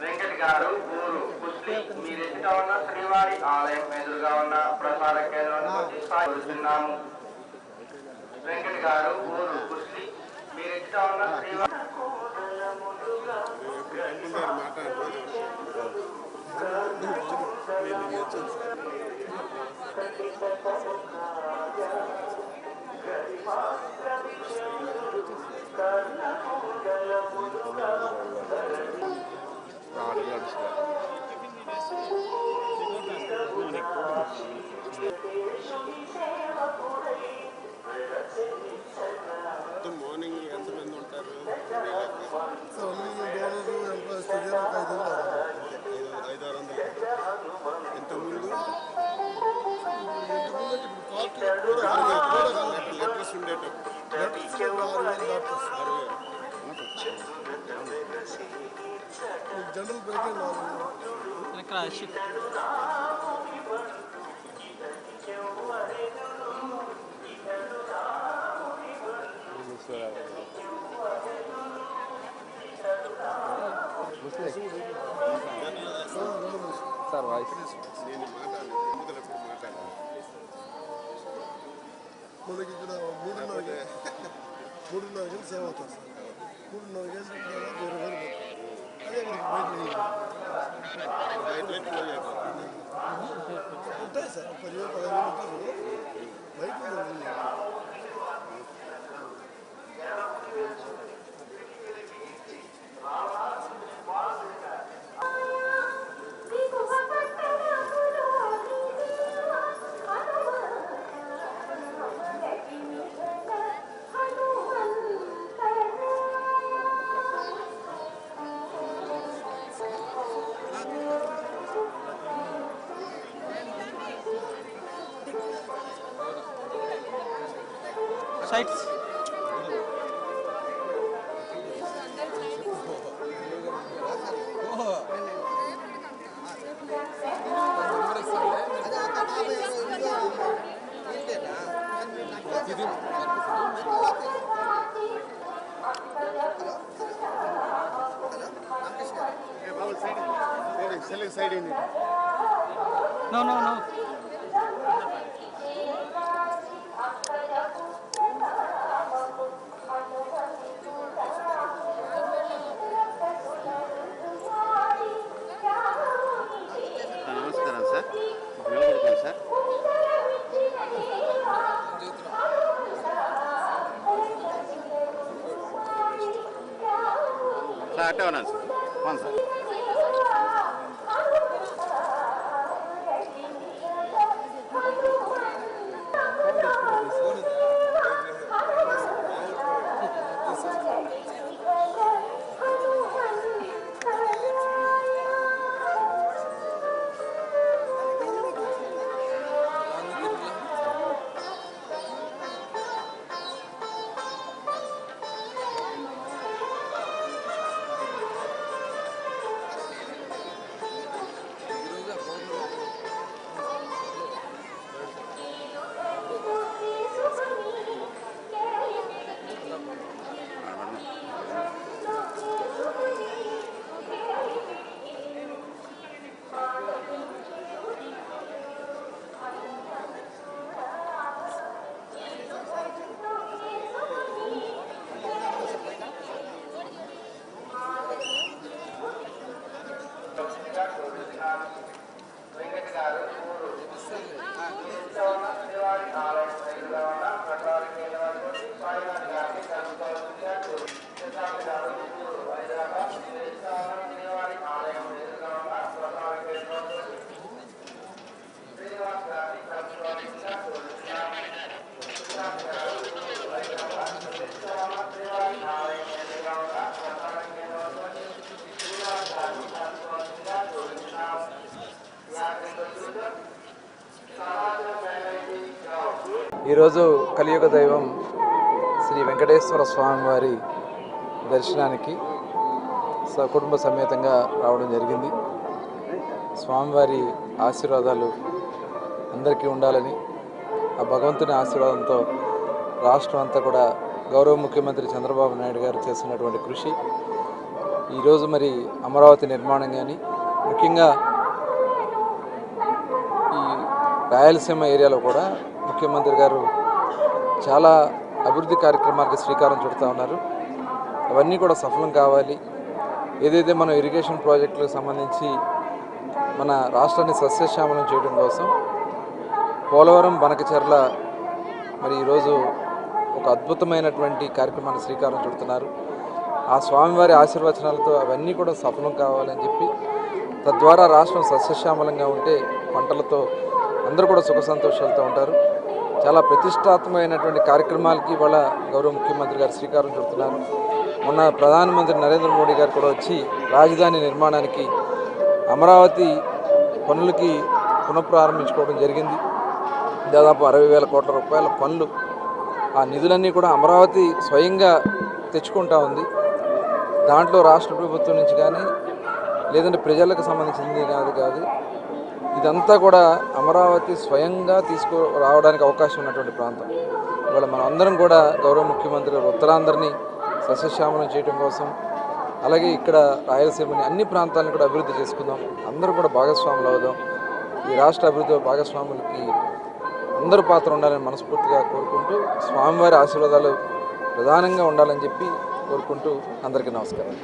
వెంకట్ గారు ఊరు కుస్లీ మీరెదుట ఉన్న శ్రీవారి ఆలయం ఎదురుగా ఉన్న ప్రసాద కేంద్రానికి సాగుతున్నాము. వెంకట్ గారు ఊరు కుస్లీ మీరెదుట ఉన్న శ్రీవారి మార్నింగ్ ఎంతమంది ఉంటారు? 500 ఇంతకుముందు లెటర్స్ ఉండేటప్పుడు జనరల్ బ్రేక్ సార్ వాయిస్ నేను మాట్లాడాలి మనకి ఇక్కడ 3:30 గంటలు సేవ అవుతుంది సార్. 3:30 గంటల అదే ఉంటాయి సార్. 10,000-15,000 ఉంటారు బయట. సైట్స్ సైడ్ నో నమస్కారం సార్. నిలబడుకోండి సార్. సార్ అట్టే ఉన్నాను సార్. అవును సార్. వెంకట్ గారు ఊరు శ్రీవారి ఆలయం ఎదురుగా ఉన్న ప్రసాద కేంద్రానికి స్వామివారి గారిని కలుసుకోవాల్సిందిగా ప్రసాద్ గారు ఊరు హైదరాబాద్ శ్రీవారి ఆలయం ఎదురుగా ఉన్న ప్రసాద కేంద్రానికి శ్రీనివాస్ గారిని కలుసుకోవాల్సిందిగా ప్రసాద్ గారు ఊరు హైదరాబాద్ శ్రీవారి ఆలయం ఎదురుగా ఉన్న ప్రసాద కేంద్రానికి శ్రీనివాస్ గారిని కలుసుకోవాల్సిందిగా ఈరోజు కలియుగ దైవం శ్రీ వెంకటేశ్వర స్వామి వారి దర్శనానికి సకుటుంబ సమేతంగా రావడం జరిగింది. స్వామివారి ఆశీర్వాదాలు అందరికీ ఉండాలని, ఆ భగవంతుని ఆశీర్వాదంతో రాష్ట్రం అంతా కూడా గౌరవ ముఖ్యమంత్రి చంద్రబాబు నాయుడు గారు చేస్తున్నటువంటి కృషి ఈరోజు మరి అమరావతి నిర్మాణం కానీ ముఖ్యంగా ఈ రాయలసీమ ఏరియాలో కూడా ముఖ్యమంత్రి గారు చాలా అభివృద్ధి కార్యక్రమాలకు శ్రీకారం చుడుతూ ఉన్నారు. అవన్నీ కూడా సఫలం కావాలి. ఏదైతే మనం ఇరిగేషన్ ప్రాజెక్టులకు సంబంధించి మన రాష్ట్రాన్ని సస్యశ్యామలం చేయడం కోసం పోలవరం బనకచెర్ల మరి ఈరోజు ఒక అద్భుతమైనటువంటి కార్యక్రమాన్ని శ్రీకారం చుడుతున్నారు. ఆ స్వామివారి ఆశీర్వచనాలతో అవన్నీ కూడా సఫలం కావాలని చెప్పి తద్వారా రాష్ట్రం సస్యశ్యామలంగా ఉంటే పంటలతో అందరూ కూడా సుఖ సంతోషాలతో ఉంటారు. చాలా ప్రతిష్టాత్మకమైనటువంటి కార్యక్రమాలకి ఇవాళ గౌరవ ముఖ్యమంత్రి గారు శ్రీకారం చుడుతున్నారు. మొన్న ప్రధానమంత్రి నరేంద్ర మోడీ గారు కూడా వచ్చి రాజధాని నిర్మాణానికి అమరావతి పనులకి పునఃప్రారంభించుకోవడం జరిగింది. దాదాపు 60,000 కోట్ల రూపాయల పనులు, ఆ నిధులన్నీ కూడా అమరావతి స్వయంగా తెచ్చుకుంటా ఉంది. దాంట్లో రాష్ట్ర ప్రభుత్వం నుంచి కానీ లేదంటే ప్రజలకు సంబంధించింది కాదు ఇదంతా కూడా అమరావతి స్వయంగా రావడానికి అవకాశం ఉన్నటువంటి ప్రాంతం. ఇవాళ మనం అందరం కూడా గౌరవ ముఖ్యమంత్రి గారు ఉత్తరాంధ్రని సస్యశ్యామలం చేయడం కోసం, అలాగే ఇక్కడ రాయలసీమని అన్ని ప్రాంతాలను కూడా అభివృద్ధి చేసుకుందాం, అందరూ కూడా భాగస్వాములు అవుదాం. ఈ రాష్ట్ర అభివృద్ధి భాగస్వాములకి అందరూ పాత్ర ఉండాలని మనస్ఫూర్తిగా కోరుకుంటూ స్వామివారి ఆశీర్వాదాలు ప్రధానంగా ఉండాలని చెప్పి కోరుకుంటూ అందరికీ నమస్కారం.